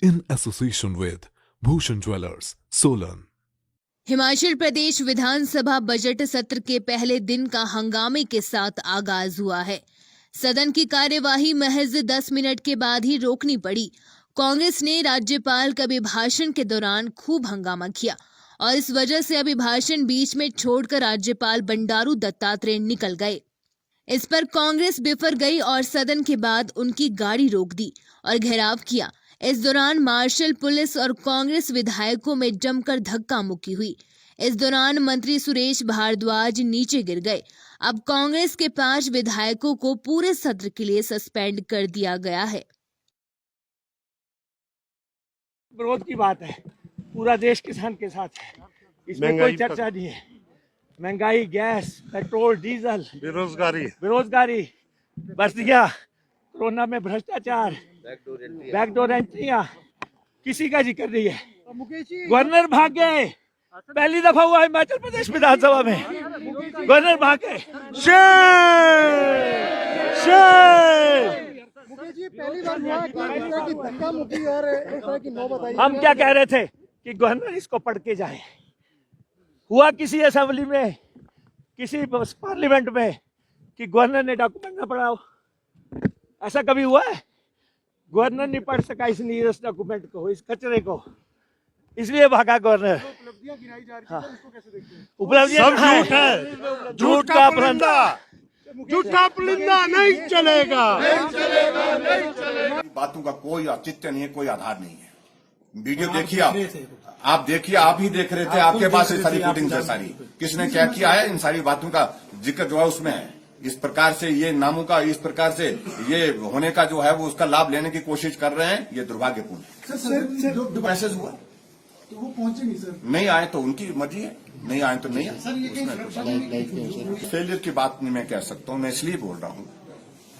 in association with Bhushan Jewelers, Solan. Himachal Pradesh Vidhan Sabha budget सत्र के पहले दिन का हंगामे के साथ आगाज हुआ है। सदन की कार्यवाही महज 10 मिनट के बाद ही रोकनी पड़ी। कांग्रेस ने राज्यपाल के अभिभाषण के दौरान खूब हंगामा किया और इस वजह से अभिभाषण बीच में छोड़कर राज्यपाल बंडारू दत्तात्रेय निकल गए। इस पर कांग्रेस बिफर गई और सदन के बाद उनकी गाड़ी रोक दी और घेराव किया। इस दौरान मार्शल, पुलिस और कांग्रेस विधायकों में जमकर धक्का मुक्की हुई। इस दौरान मंत्री सुरेश भारद्वाज नीचे गिर गए। अब कांग्रेस के 5 विधायकों को पूरे सत्र के लिए सस्पेंड कर दिया गया है। विरोध की बात है, पूरा देश किसान के साथ है, इसमें कोई चर्चा नहीं है। महंगाई, गैस, पेट्रोल, डीजल, बेरोजगारी, बर्सिया, कोरोना में भ्रष्टाचार, बैकडोर एंट्रियां, किसी का जिक्र नहीं है। गवर्नर भाग गए, पहली दफा हुआ हिमाचल प्रदेश विधानसभा में गवर्नर भाग गए। हम क्या कह रहे थे कि गवर्नर इसको पढ़ के जाए। हुआ किसी असेंबली में, किसी पार्लियामेंट में कि गवर्नर ने डॉक्यूमेंट ना पढ़ाओ? ऐसा कभी हुआ है? गवर्नर नहीं पढ़ सका इस नीरस डॉक्यूमेंट को, इस कचरे को, इसलिए भागा गवर्नर। उपलब्धियां गिनाई जा रही है, इसको कैसे देखते हैं? उपलब्धियां सब झूठ है, झूठ का परिंदा, झूठा परिंदा नहीं चलेगा। बातों का कोई औचित्य नहीं है, कोई आधार नहीं है। वीडियो देखिए, आप देखिए, आप ही देख रहे थे, आपके पास ये सारी फुटेज है। सारी किसने क्या किया है, इन सारी बातों का जिक्र जो है उसमें है। इस प्रकार से ये नामों का, इस प्रकार से ये होने का जो है वो उसका लाभ लेने की कोशिश कर रहे हैं, ये दुर्भाग्यपूर्ण है। सर, मैसेज हुआ तो वो पहुंचे नहीं सर। नहीं आए तो उनकी मर्जी है, नहीं आए तो नहीं आए। फेलियर की बात नहीं मैं कह सकता हूं, मैं इसलिए बोल रहा हूं।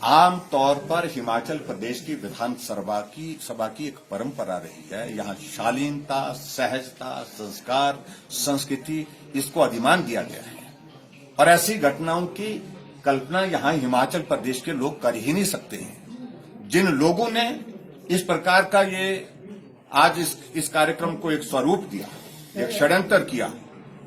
आम तौर पर हिमाचल प्रदेश की विधानसभा की एक परंपरा रही है। यहाँ शालीनता, सहजता, संस्कार, संस्कृति, इसको अधिमान दिया गया है और ऐसी घटनाओं की कल्पना यहाँ हिमाचल प्रदेश के लोग कर ही नहीं सकते हैं। जिन लोगों ने इस प्रकार का ये आज इस कार्यक्रम को एक स्वरूप दिया, एक षड्यंत्र किया,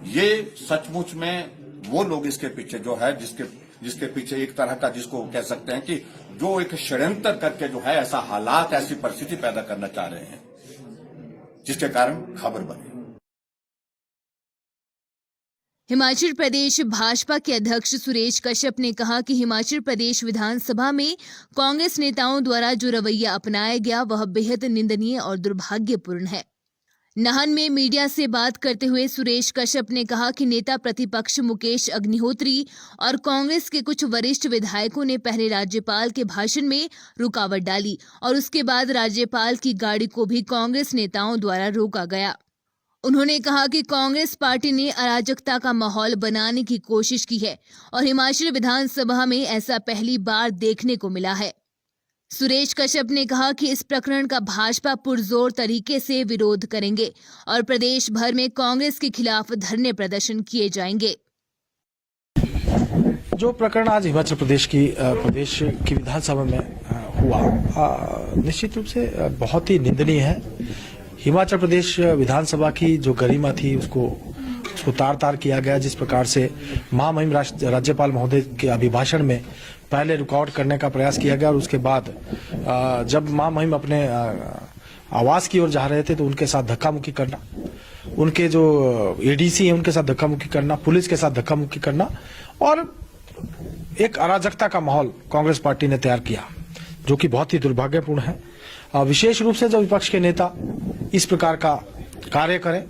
ये सचमुच में वो लोग इसके पीछे जो है, जिसके पीछे एक तरह का, जिसको कह सकते हैं कि जो एक षड्यंत्र करके जो है ऐसा हालात, ऐसी परिस्थिति पैदा करना चाह रहे हैं, जिसके कारण खबर बनी। हिमाचल प्रदेश भाजपा के अध्यक्ष सुरेश कश्यप ने कहा कि हिमाचल प्रदेश विधानसभा में कांग्रेस नेताओं द्वारा जो रवैया अपनाया गया वह बेहद निंदनीय और दुर्भाग्यपूर्ण है। नाहन में मीडिया से बात करते हुए सुरेश कश्यप ने कहा कि नेता प्रतिपक्ष मुकेश अग्निहोत्री और कांग्रेस के कुछ वरिष्ठ विधायकों ने पहले राज्यपाल के भाषण में रुकावट डाली और उसके बाद राज्यपाल की गाड़ी को भी कांग्रेस नेताओं द्वारा रोका गया। उन्होंने कहा कि कांग्रेस पार्टी ने अराजकता का माहौल बनाने की कोशिश की है और हिमाचल विधानसभा में ऐसा पहली बार देखने को मिला है। सुरेश कश्यप ने कहा कि इस प्रकरण का भाजपा पुरजोर तरीके से विरोध करेंगे और प्रदेश भर में कांग्रेस के खिलाफ धरने प्रदर्शन किए जाएंगे। जो प्रकरण आज हिमाचल प्रदेश की विधानसभा में हुआ, निश्चित रूप से बहुत ही निंदनीय है। हिमाचल प्रदेश विधानसभा की जो गरिमा थी उसको तार किया गया। जिस प्रकार से महामहिम राज्यपाल महोदय के अभिभाषण में पहले रुकावट करने का प्रयास किया गया और उसके बाद जब महामहिम अपने आवास की ओर जा रहे थे तो उनके साथ धक्का मुक्की करना, उनके जो एडीसी है उनके साथ धक्का मुक्की करना, पुलिस के साथ धक्का मुक्की करना और एक अराजकता का माहौल कांग्रेस पार्टी ने तैयार किया, जो कि बहुत ही दुर्भाग्यपूर्ण है। विशेष रूप से जब विपक्ष के नेता इस प्रकार का कार्य करें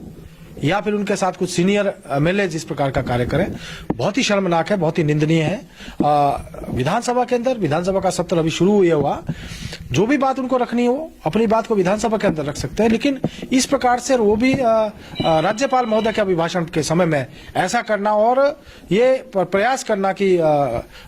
या फिर उनके साथ कुछ सीनियर एमएलए जिस प्रकार का कार्य करें, बहुत ही शर्मनाक है, बहुत ही निंदनीय है। विधानसभा के अंदर, विधानसभा का सत्र अभी शुरू हुआ, जो भी बात उनको रखनी हो अपनी बात को विधानसभा के अंदर रख सकते हैं, लेकिन इस प्रकार से वो भी राज्यपाल महोदय के अभिभाषण के समय में ऐसा करना और ये प्रयास करना कि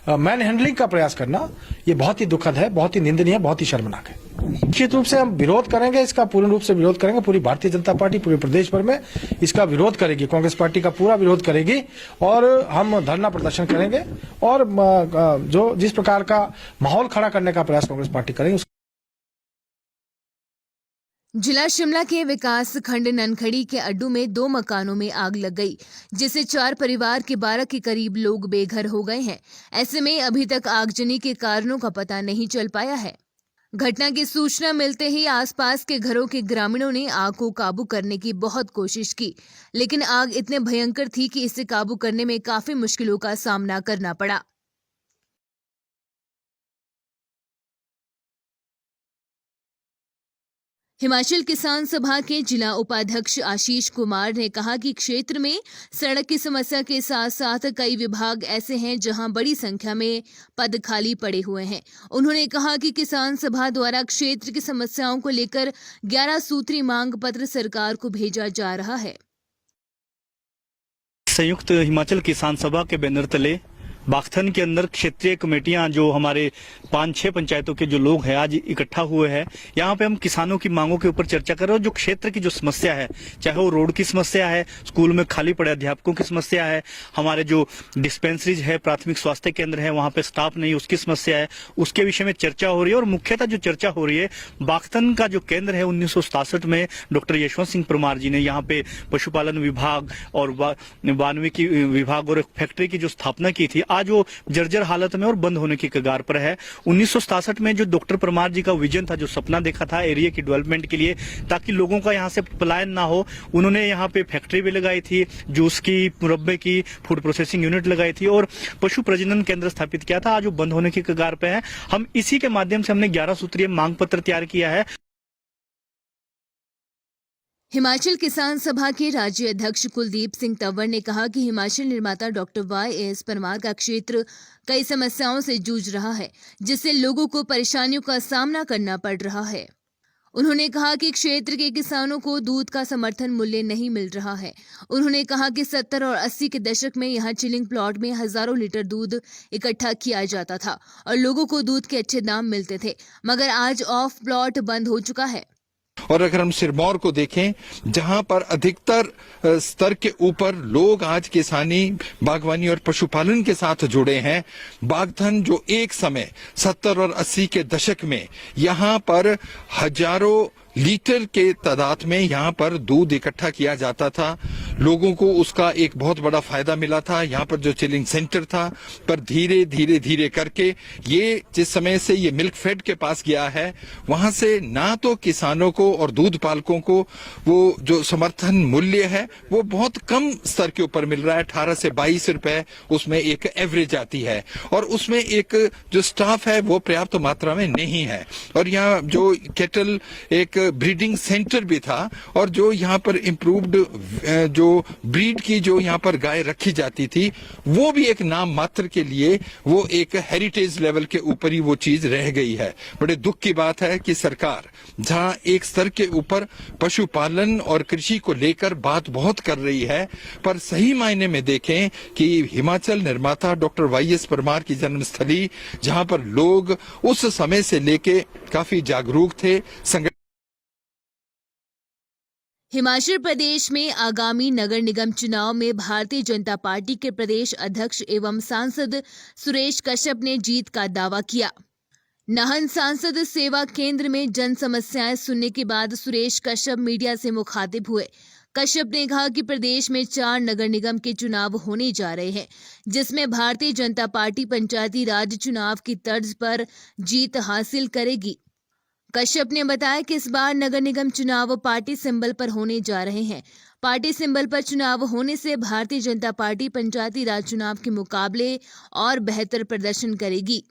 मैन हैंडलिंग का प्रयास करना, ये बहुत ही दुखद है, बहुत ही निंदनीय है, बहुत ही शर्मनाक है। निश्चित रूप से हम विरोध करेंगे, इसका पूर्ण रूप से विरोध करेंगे। पूरी भारतीय जनता पार्टी पूरे प्रदेश भर में इसका विरोध करेगी, कांग्रेस पार्टी का पूरा विरोध करेगी और हम धरना प्रदर्शन करेंगे और जो जिस प्रकार का माहौल खड़ा करने का प्रयास कांग्रेस पार्टी करेगी। जिला शिमला के विकास खंड ननखड़ी के अड्डू में 2 मकानों में आग लग गई, जिससे 4 परिवार के 12 के करीब लोग बेघर हो गए हैं। ऐसे में अभी तक आगजनी के कारणों का पता नहीं चल पाया है। घटना की सूचना मिलते ही आसपास के घरों के ग्रामीणों ने आग को काबू करने की बहुत कोशिश की, लेकिन आग इतने भयंकर थी कि इसे काबू करने में काफी मुश्किलों का सामना करना पड़ा। हिमाचल किसान सभा के जिला उपाध्यक्ष आशीष कुमार ने कहा कि क्षेत्र में सड़क की समस्या के साथ साथ कई विभाग ऐसे हैं जहां बड़ी संख्या में पद खाली पड़े हुए हैं। उन्होंने कहा कि किसान सभा द्वारा क्षेत्र की समस्याओं को लेकर 11 सूत्री मांग पत्र सरकार को भेजा जा रहा है। संयुक्त हिमाचल किसान सभा के बैनर तले बागथन के अंदर क्षेत्रीय कमेटियां जो हमारे 5-6 पंचायतों के जो लोग हैं आज इकट्ठा हुए हैं। यहाँ पे हम किसानों की मांगों के ऊपर चर्चा कर रहे हैं। जो क्षेत्र की जो समस्या है, चाहे वो रोड की समस्या है, स्कूल में खाली पड़े अध्यापकों की समस्या है, हमारे जो डिस्पेंसरीज है, प्राथमिक स्वास्थ्य केंद्र है, वहाँ पे स्टाफ नहीं, उसकी समस्या है, उसके विषय में चर्चा हो रही है। और मुख्यतः जो चर्चा हो रही है, बागथन का जो केंद्र है 1967 में डॉक्टर यशवंत सिंह परमार जी ने यहाँ पे पशुपालन विभाग और वानिकी विभाग और फैक्ट्री की जो स्थापना की थी, आज वो जर्जर हालत में और बंद होने की कगार पर है। 1967 में जो डॉक्टर परमार जी का विजन था, जो सपना देखा था एरिया की डेवलपमेंट के लिए, ताकि लोगों का यहाँ से पलायन ना हो, उन्होंने यहाँ पे फैक्ट्री भी लगाई थी, जूस की, मुरब्बे की, फूड प्रोसेसिंग यूनिट लगाई थी और पशु प्रजनन केंद्र स्थापित किया था। आज वो बंद होने की कगार पे है। हम इसी के माध्यम से हमने 11 सूत्रीय मांग पत्र तैयार किया है। हिमाचल किसान सभा के राज्य अध्यक्ष कुलदीप सिंह तंवर ने कहा कि हिमाचल निर्माता डॉक्टर YS परमार का क्षेत्र कई समस्याओं से जूझ रहा है, जिससे लोगों को परेशानियों का सामना करना पड़ रहा है। उन्होंने कहा कि क्षेत्र के किसानों को दूध का समर्थन मूल्य नहीं मिल रहा है। उन्होंने कहा कि 70 और 80 के दशक में यहां चिलिंग प्लॉट में हजारों लीटर दूध इकट्ठा किया जाता था और लोगों को दूध के अच्छे दाम मिलते थे, मगर आज ऑफ प्लॉट बंद हो चुका है। और अगर हम सिरमौर को देखें, जहां पर अधिकतर स्तर के ऊपर लोग आज किसानी, बागवानी और पशुपालन के साथ जुड़े हैं, बागथन जो एक समय 70 और 80 के दशक में यहां पर हजारों लीटर के तादाद में यहाँ पर दूध इकट्ठा किया जाता था, लोगों को उसका एक बहुत बड़ा फायदा मिला था। यहाँ पर जो चिलिंग सेंटर था, पर धीरे धीरे करके ये जिस समय से ये मिल्क फेड के पास गया है, वहां से ना तो किसानों को और दूध पालकों को वो जो समर्थन मूल्य है वो बहुत कम स्तर के ऊपर मिल रहा है। 18 से 22 रुपए उसमें एक एवरेज आती है और उसमें एक जो स्टाफ है वो पर्याप्त मात्रा में नहीं है। और यहाँ जो केटल एक ब्रीडिंग सेंटर भी था और जो यहाँ पर इम्प्रूव्ड जो ब्रीड की जो यहाँ पर गाय रखी जाती थी, वो भी एक नाम मात्र के लिए वो एक हेरिटेज लेवल के ऊपर ही वो चीज रह गई है। बड़े दुख की बात है कि सरकार जहाँ एक स्तर के ऊपर पशुपालन और कृषि को लेकर बात बहुत कर रही है, पर सही मायने में देखें कि हिमाचल निर्माता डॉक्टर YS परमार की जन्मस्थली, जहाँ पर लोग उस समय से लेके काफी जागरूक थे, हिमाचल प्रदेश में आगामी नगर निगम चुनाव में भारतीय जनता पार्टी के प्रदेश अध्यक्ष एवं सांसद सुरेश कश्यप ने जीत का दावा किया। नाहन सांसद सेवा केंद्र में जन समस्याएं सुनने के बाद सुरेश कश्यप मीडिया से मुखातिब हुए। कश्यप ने कहा कि प्रदेश में 4 नगर निगम के चुनाव होने जा रहे हैं, जिसमें भारतीय जनता पार्टी पंचायती राज चुनाव की तर्ज पर जीत हासिल करेगी। कश्यप ने बताया कि इस बार नगर निगम चुनाव पार्टी सिंबल पर होने जा रहे हैं। पार्टी सिंबल पर चुनाव होने से भारतीय जनता पार्टी पंचायती राज चुनाव के मुकाबले और बेहतर प्रदर्शन करेगी।